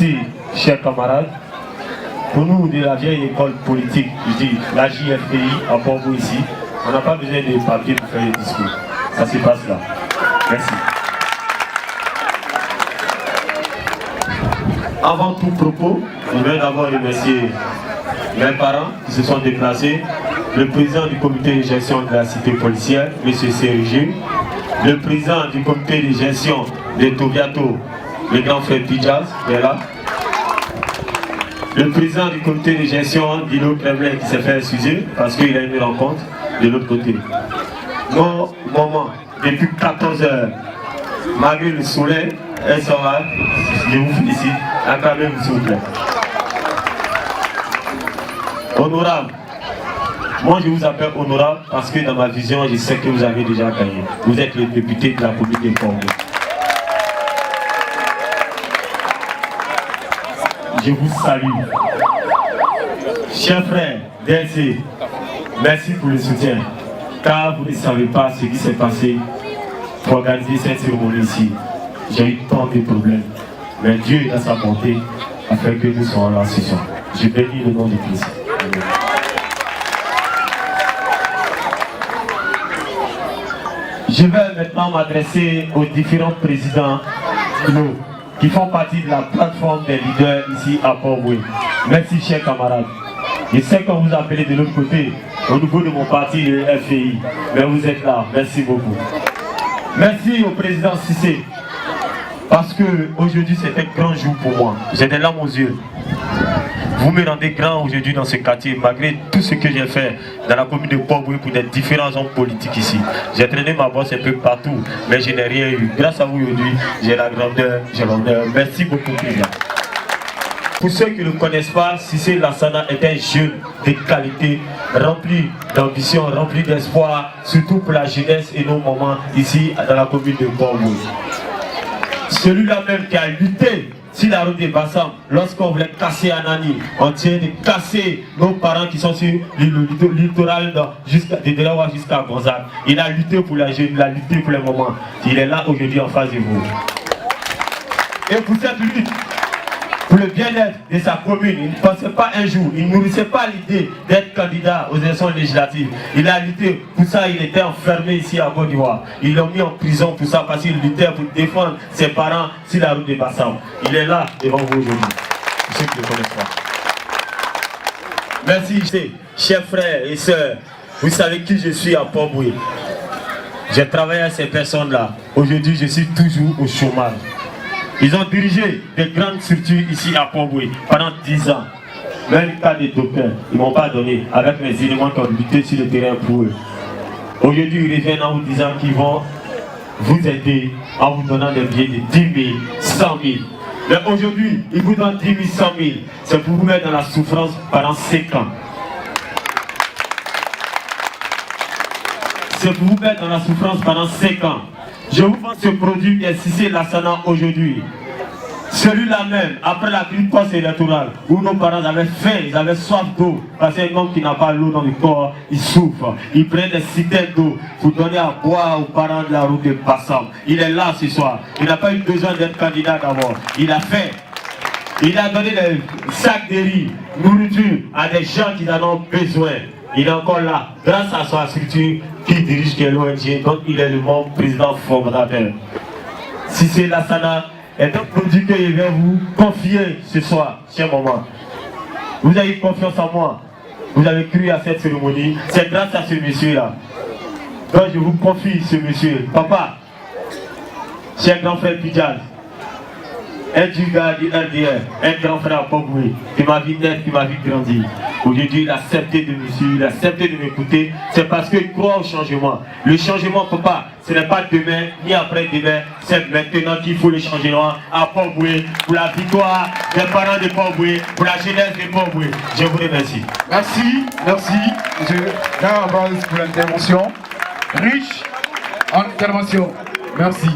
Merci, chers camarades. Pour nous, de la vieille école politique, je dis la JFPI à Port-Bouilly ici, on n'a pas besoin de papier pour faire les discours. Ça se passe là. Merci. Avant tout propos, je vais d'abord remercier mes parents qui se sont déplacés, le président du comité de gestion de la cité policière, M. Serugé, le président du comité de gestion de Tobiato, le grand frère Pidjas, qui est là, le président du comité de gestion d'Ilo Kremlin qui s'est fait excuser parce qu'il a une rencontre de l'autre côté. Nos moments, depuis 14 heures, malgré le soleil, elle sera, je vous félicite, acclamez-vous s'il vous plaît. Honorable, moi je vous appelle honorable parce que dans ma vision, je sais que vous avez déjà gagné. Vous êtes le député de la commune de Port-Bouilly. Je vous salue. Chers frères DLC, merci pour le soutien. Car vous ne savez pas ce qui s'est passé pour organiser cette cérémonie ici. J'ai eu tant de problèmes. Mais Dieu, dans sa bonté, a fait que nous soyons là ce soir. Je bénis le nom de Christ. Je vais maintenant m'adresser aux différents présidents qui font partie de la plateforme des leaders ici à Port-Bouilly. Merci, chers camarades. Je sais qu'on vous appelez de l'autre côté, au niveau de mon parti, le FPI. Mais vous êtes là. Merci beaucoup. Merci au président Cissé. Parce qu'aujourd'hui, c'est un grand jour pour moi. J'ai des larmes aux yeux. Vous me rendez grand aujourd'hui dans ce quartier, malgré tout ce que j'ai fait dans la commune de Port-Bouilly pour des différents hommes politiques ici. J'ai traîné ma bosse un peu partout, mais je n'ai rien eu. Grâce à vous aujourd'hui, j'ai la grandeur, j'ai l'honneur. Merci beaucoup, président. Pour ceux qui ne le connaissent pas, Cissé Lassana est un jeune de qualité, rempli d'ambition, rempli d'espoir, surtout pour la jeunesse et nos mamans ici dans la commune de Port-Bouilly. Celui-là même qui a lutté sur la route de Bassam, lorsqu'on voulait casser Anani, on tient de casser nos parents qui sont sur le littoral de Delawa jusqu'à Gonzague. Il a lutté pour la jeune, il a lutté pour les mamans. Il est là aujourd'hui en face de vous. Et pour cette lutte, pour le bien-être de sa commune, il ne pensait pas un jour, il ne nourrissait pas l'idée d'être candidat aux élections législatives. Il a lutté, pour ça il était enfermé ici à Côte d'Ivoire. Ils l'ont mis en prison pour ça parce qu'il luttait pour défendre ses parents sur la route de Bassam. Il est là devant vous aujourd'hui, pour ceux qui ne le connaissent pas. Merci, chers frères et sœurs, vous savez qui je suis à Port-Bouilly. J'ai travaillé avec ces personnes-là. Aujourd'hui, je suis toujours au chômage. Ils ont dirigé des grandes structures ici à Port-Bouilly pendant 10 ans. Même cas des docteurs, ils ne m'ont pas donné avec mes éléments qui ont lutté sur le terrain pour eux. Aujourd'hui, ils reviennent en vous disant qu'ils vont vous aider en vous donnant des billets de 10 000, 100 000. Mais aujourd'hui, ils vous donnent 10 000, 100 000. C'est pour vous mettre dans la souffrance pendant 5 ans. C'est pour vous mettre dans la souffrance pendant 5 ans. Je vous vends ce produit qui est Cissé Lassana aujourd'hui. Celui-là même, après la crise post-électorale, où nos parents avaient faim, ils avaient soif d'eau, parce qu'un homme qui n'a pas l'eau dans le corps, il souffre. Il prend des citernes d'eau pour donner à boire aux parents de la route de Bassam. Il est là ce soir. Il n'a pas eu besoin d'être candidat d'abord. Il a fait. Il a donné des sacs de riz, nourriture à des gens qui en ont besoin. Il est encore là, grâce à sa structure qui dirige l'ONG, donc il est le membre président fondateur. Cissé Lassana est un produit que je vais vous confier ce soir, cher maman. Vous avez eu confiance en moi, vous avez cru à cette cérémonie, c'est grâce à ce monsieur-là. Donc je vous confie ce monsieur. Papa, cher grand frère Pidjas, un du gars du RDR, un grand frère à Port-Bouilly, qui m'a vu naître, qui m'a vu grandir. Aujourd'hui, il a accepté de me suivre, il a accepté de m'écouter. C'est parce qu'il croit au changement. Le changement, papa, ce n'est pas demain, ni après-demain. C'est maintenant qu'il faut le changement à Port-Bouilly, pour la victoire des parents de Port-Bouilly, pour la jeunesse de Port-Bouilly. Je vous remercie. Merci, merci, monsieur Carabas pour l'intervention. Riche en intervention. Merci.